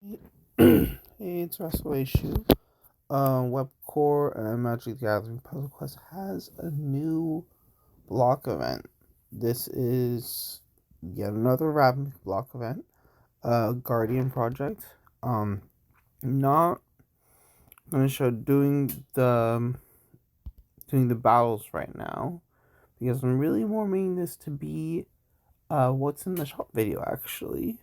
Hey, it's Russell Issue. Webcore and Magic the Gathering Puzzle Quest has a new block event. This is yet another Ravnica block event. Guardian project. Not gonna show doing the battles right now because I'm really warming this to be what's in the shop video actually.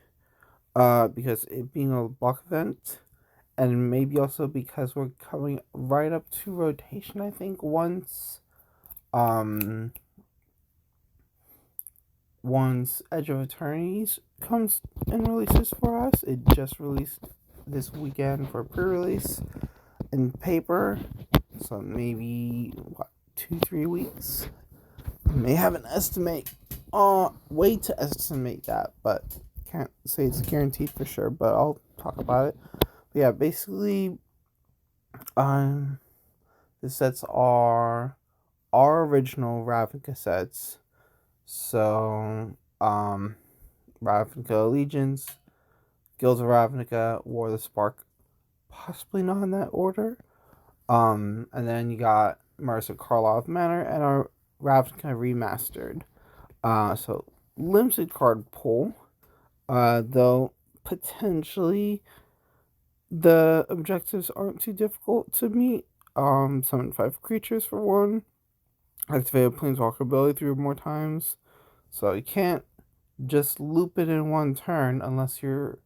Because it being a block event. And maybe also because we're coming right up to rotation, I think, um once Edge of Eternities comes and releases for us. It just released this weekend for pre-release in paper. So maybe 2-3 weeks. I may have an estimate way to estimate that, but can't say it's guaranteed for sure, but I'll talk about it. But yeah, basically the sets are our original Ravnica sets. So, Ravnica Allegiance, Guilds of Ravnica, War of the Spark, possibly not in that order. And then you got Mercer Karlov Manor and our Ravnica Remastered. So limited card pool. Though potentially the objectives aren't too difficult to meet. Summon 5 creatures for 1. Activate a Planeswalker ability 3 or more times. So you can't just loop it in one turn unless you're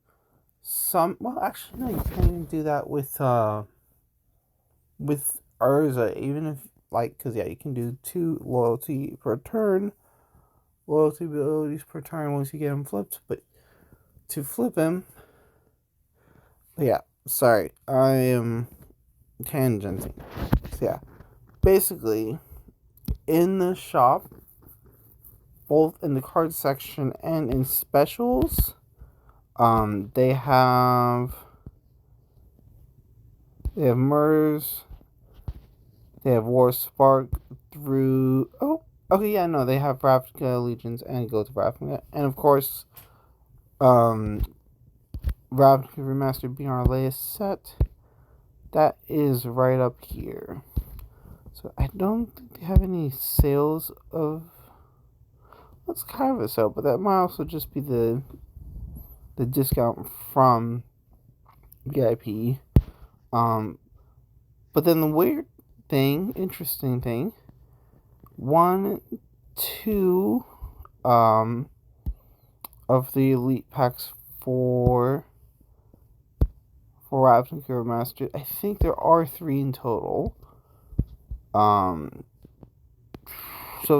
well, actually, no, you can't even do that with Urza, even if, because, yeah, you can do 2 loyalty per turn. Loyalty abilities per turn once you get him flipped. But to flip him, yeah, sorry, I am tangenting. So, yeah, basically, in the shop, both in the card section and in specials, they have murders, they have War Spark through, okay, yeah, no, they have Ravnica Legions and Go to Ravnica, and of course, Ravnica Remastered being our latest set. That is right up here. So I don't think they have any sales of. That's kind of a sale, but that might also just be the discount from VIP. But then the interesting thing, 1, 2, of the elite packs for Ravnica Remastered. I think there are 3 in total. So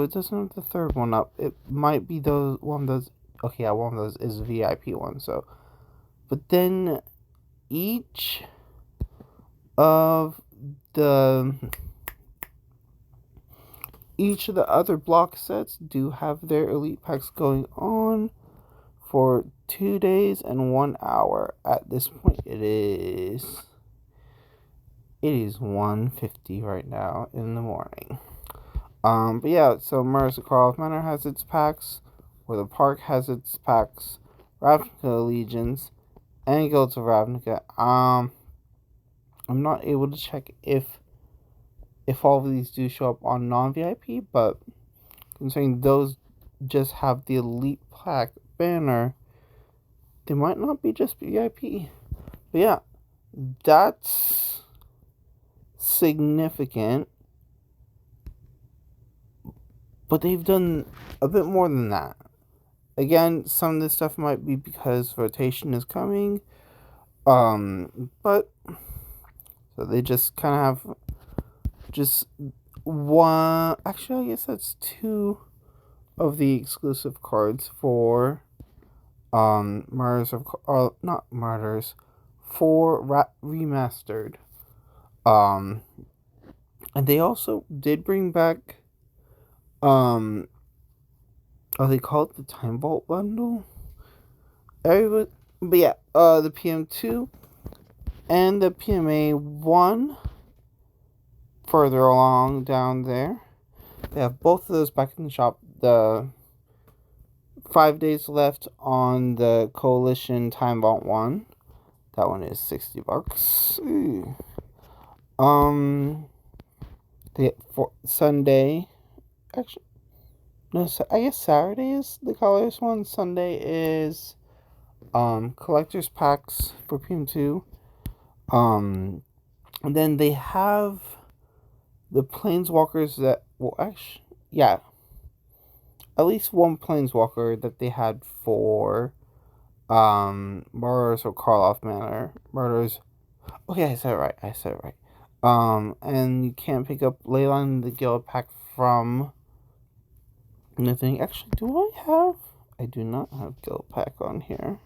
it doesn't have the third one up. It might be one of those. Okay, yeah, one of those is VIP one. So, but then each of the other block sets do have their elite packs going on for 2 days and 1 hour. At this point, it is 1:50 right now in the morning. But yeah, so Mercer Karlov Manor has its packs, where the park has its packs, Ravnica Legions, and Guilds of Ravnica. I'm not able to check if all of these do show up on non-VIP, but considering those just have the elite pack banner, they might not be just VIP. But yeah, that's significant. But they've done a bit more than that. Again, some of this stuff might be because rotation is coming. But so they just kind of have just one. Actually, I guess that's 2 of the exclusive cards for Murders of not Murders for Remastered. And they also did bring back they call it the Time Vault bundle. But yeah, the PM2 and the PMA 1 further along down there. They have both of those back in the shop. The 5 days left on the Coalition Time Vault 1. That one is $60. Ooh. For Sunday, actually, no, I guess Saturday is the colors one. Sunday is collector's packs for PM2. And then they have the planeswalkers that, well, actually, yeah, at least one planeswalker that they had for Murders or Karloff Manor. Murders. Okay, I said it right. And you can't pick up Leyline the Guild pack from anything. Actually, do I have? I do not have Guild pack on here.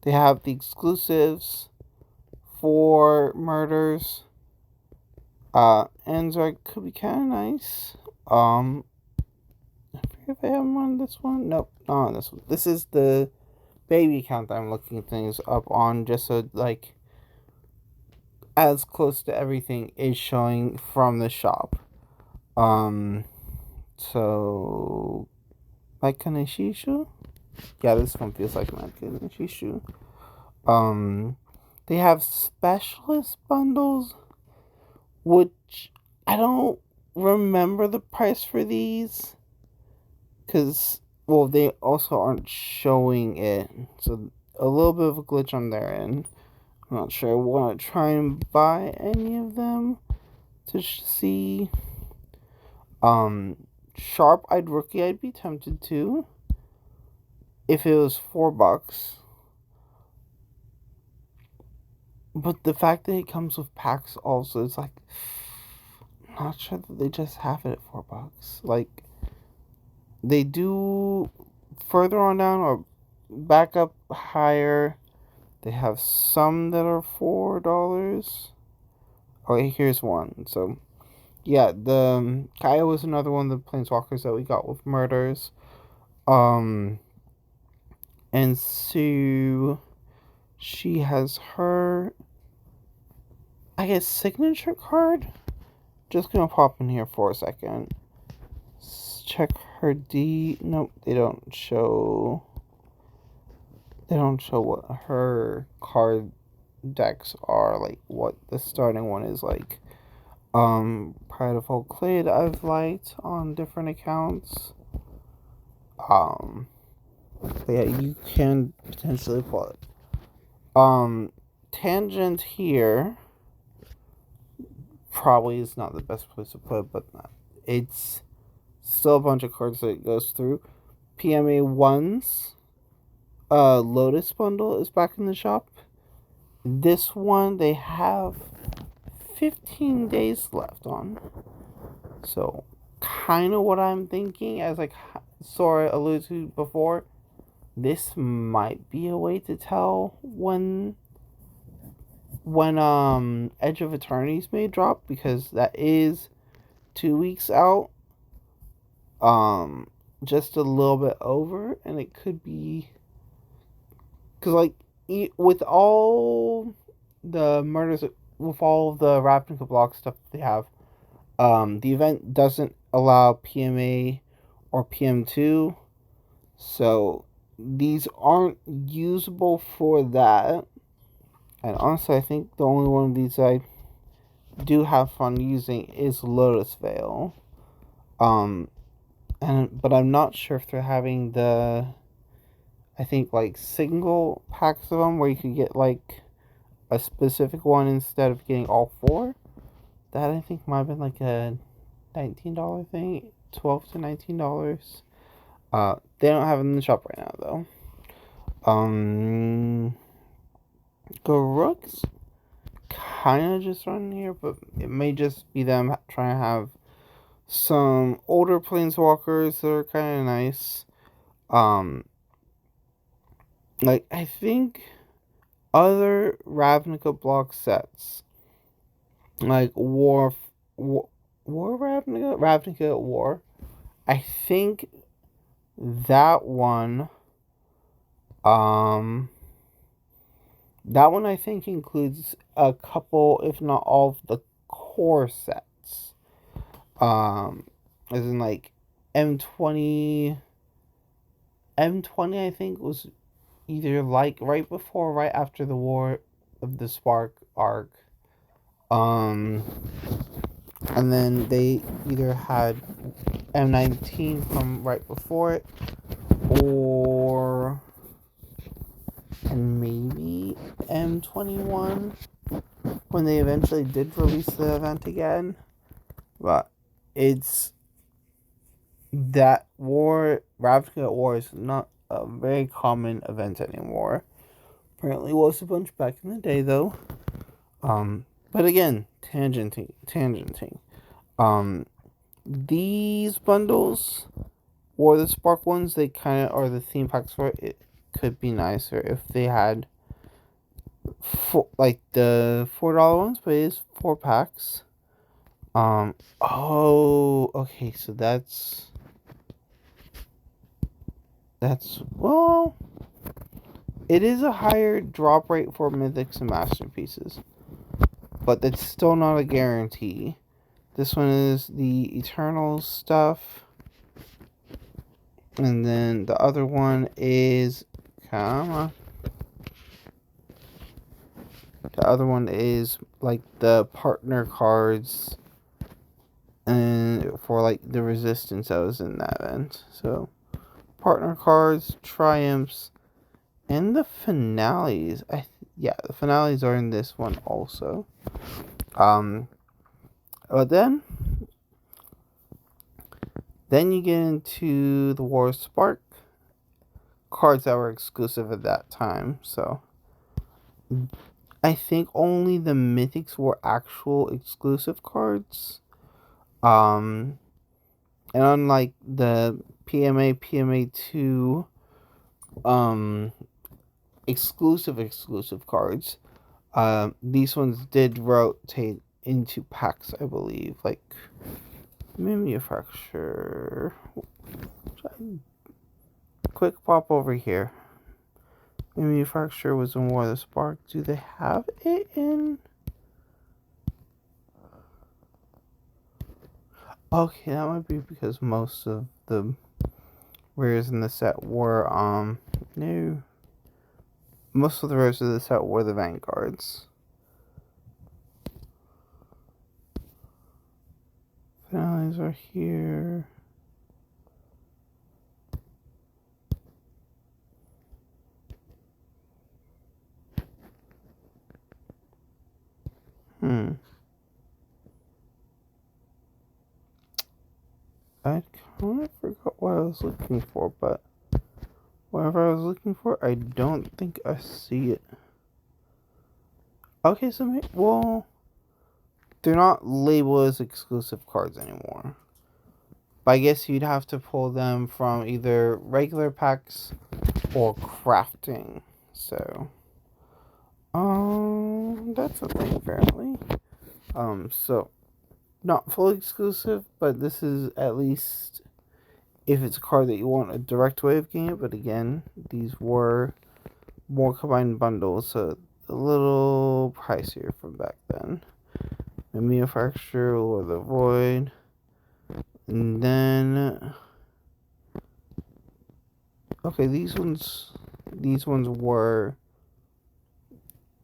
They have the exclusives for Murders. Anzark could be kind of nice. I forget if I have them on this one. Nope, not on this one. This is the baby account that I'm looking things up on, just so like as close to everything is showing from the shop. So Kaneshishu? Yeah, this one feels like Kaneshishu. They have specialist bundles, which I don't remember the price for these, because, well, they also aren't showing it, so a little bit of a glitch on their end. I'm not sure I want to try and buy any of them to see. Sharp-Eyed Rookie, I'd be tempted to, if it was $4. But the fact that it comes with packs also is like, I'm not sure that they just have it at $4. Like, they do further on down or back up higher. They have some that are $4. Okay, here's one. So, yeah, the Kaya was another one of the planeswalkers that we got with Murders. And so she has her, I guess, signature card. Just gonna pop in here for a second. Check her D. Nope, they don't show. They don't show what her card decks are, like what the starting one is like. Pride of Oaklid I've liked on different accounts. But yeah, you can potentially pull it. Tangent here probably is not the best place to put it, but it's still a bunch of cards that it goes through. PMA 1's Lotus bundle is back in the shop. This one they have 15 days left on. So, kind of what I'm thinking, as I sort of alluded to before, this might be a way to tell when Edge of Eternities may drop, because that is 2 weeks out. Just a little bit over, and it could be, because like with all the murders, with all of the Ravnica block stuff they have, the event doesn't allow PMA or PM2, so these aren't usable for that. And honestly, I think the only one of these I do have fun using is Lotus Veil. But I'm not sure if they're having the, I think, like, single packs of them where you could get like a specific one instead of getting all four. That I think might have been like a $19 thing, $12 to $19. They don't have them in the shop right now though. Garruk's kind of just on here, but it may just be them trying to have some older planeswalkers that are kind of nice. Like, I think other Ravnica block sets, like War Ravnica War, I think that one I think includes a couple, if not all, of the core sets. As in like M20 I think was either like right before or right after the War of the Spark arc. And then they either had M19 from right before it, or and maybe M21 when they eventually did release the event again. But it's that war, Ravnica War, is not a very common event anymore. Apparently was a bunch back in the day though. But again, tangenting. These bundles, or the Spark ones, they kind of are the theme packs for it. It could be nicer if they had like the $4 ones, but it is 4 packs. Oh, okay, so that's well, it is a higher drop rate for mythics and masterpieces, but that's still not a guarantee. This one is the Eternal stuff, and then the other one is, come on, the other one is like the partner cards, and for like the resistance that was in that event. So partner cards, triumphs, and the finales. The finales are in this one also. But then you get into the War of Spark cards that were exclusive at that time. So I think only the mythics were actual exclusive cards. And unlike the PMA 2 exclusive cards, these ones did rotate into packs, I believe. Like Manufacture. Quick pop over here. Manufacture was in War of the Spark. Do they have it in? Okay, that might be because most of the rares in the set were no. Most of the rares of the set were the Vanguards. Finales are here. I kind of forgot what I was looking for, but whatever I was looking for, I don't think I see it. Okay, so well, they're not labeled as exclusive cards anymore. But I guess you'd have to pull them from either regular packs or crafting. So, that's a thing apparently. So not fully exclusive, but this is at least if it's a card that you want a direct way of getting it. But again, these were more combined bundles, so a little pricier from back then. The Manufacturer or the Void, and then okay, these ones were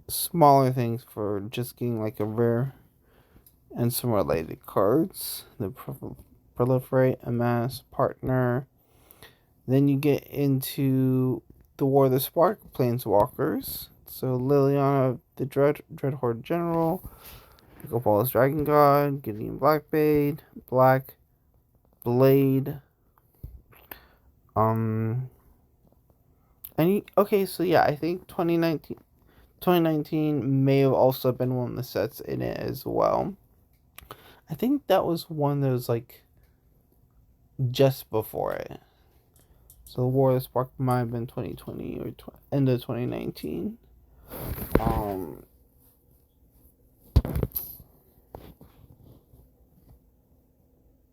smaller things for just getting like a rare and some related cards. The Proliferate, Amass, Partner. Then you get into the War of the Spark, Planeswalkers. So Liliana, the Dreadhorde General, Gopal's Dragon God, Gideon Blackblade, Black Blade. Okay, so yeah, I think 2019 may have also been one of the sets in it as well. I think that was one that was like just before it. So the War of the Spark might have been 2020 or end of 2019.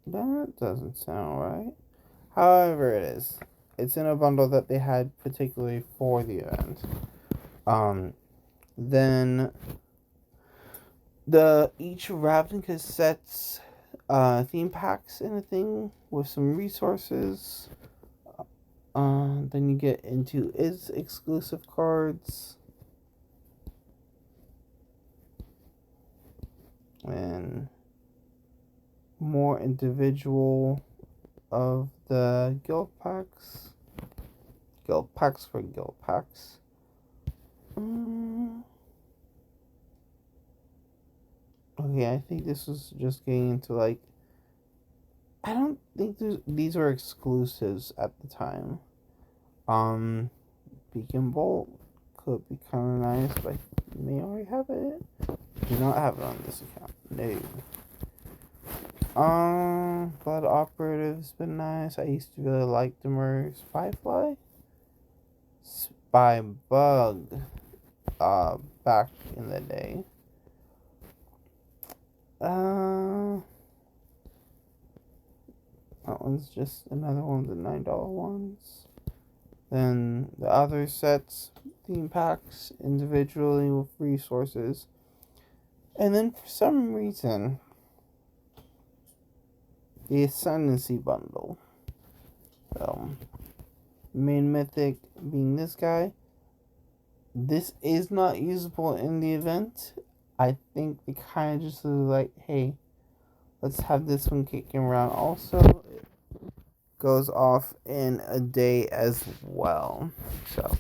That doesn't sound right. However it is. It's in a bundle that they had particularly for the event. Then each Ravnica sets theme packs in a thing with some resources. Then you get into its exclusive cards. And more individual of the guild packs. Guild packs for guild packs. Okay, I think this was just getting into like, I don't think these were exclusives at the time. Beacon Bolt could be kind of nice, but I may already have it. Do not have it on this account. No. Blood Operative's been nice. I used to really like Demur Spyfly. Spybug. Back in the day. That one's just another one of the $9 ones. Then the other sets, theme packs, individually with resources. And then for some reason, the Ascendancy bundle. Main mythic being this guy. This is not usable in the event. I think they kind of just like, hey, let's have this one kicking around. Also, it goes off in a day as well. So,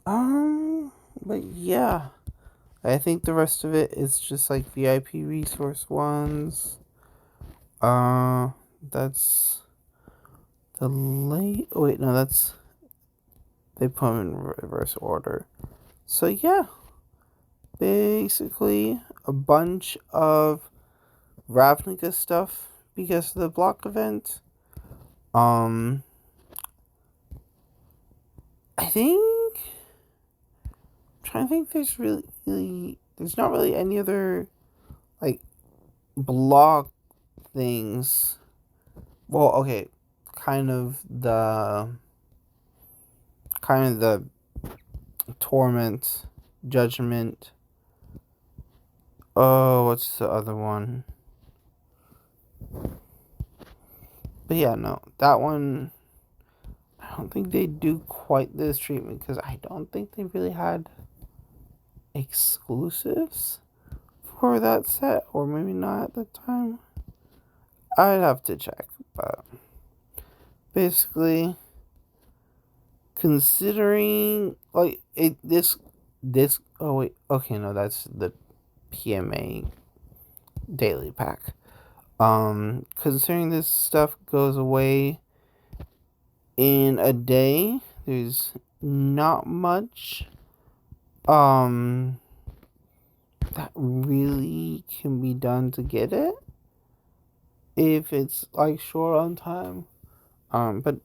but yeah, I think the rest of it is just like VIP resource ones. That's the late. Oh, wait, no, that's. They put them in reverse order. So, yeah. Basically, a bunch of Ravnica stuff because of the block event. I think. I'm trying to think there's there's not really any other, like, block things. Well, okay. Kind of the Torment, Judgment. Oh, what's the other one? But yeah, no, that one, I don't think they do quite this treatment because I don't think they really had exclusives for that set, or maybe not at the time. I'd have to check, but basically, considering like this. Oh wait, okay, no, that's the PMA daily pack. Considering this stuff goes away in a day, there's not much that really can be done to get it if it's like short on time. But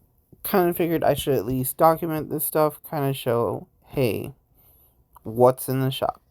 kind of figured I should at least document this stuff, kind of show, hey, what's in the shop.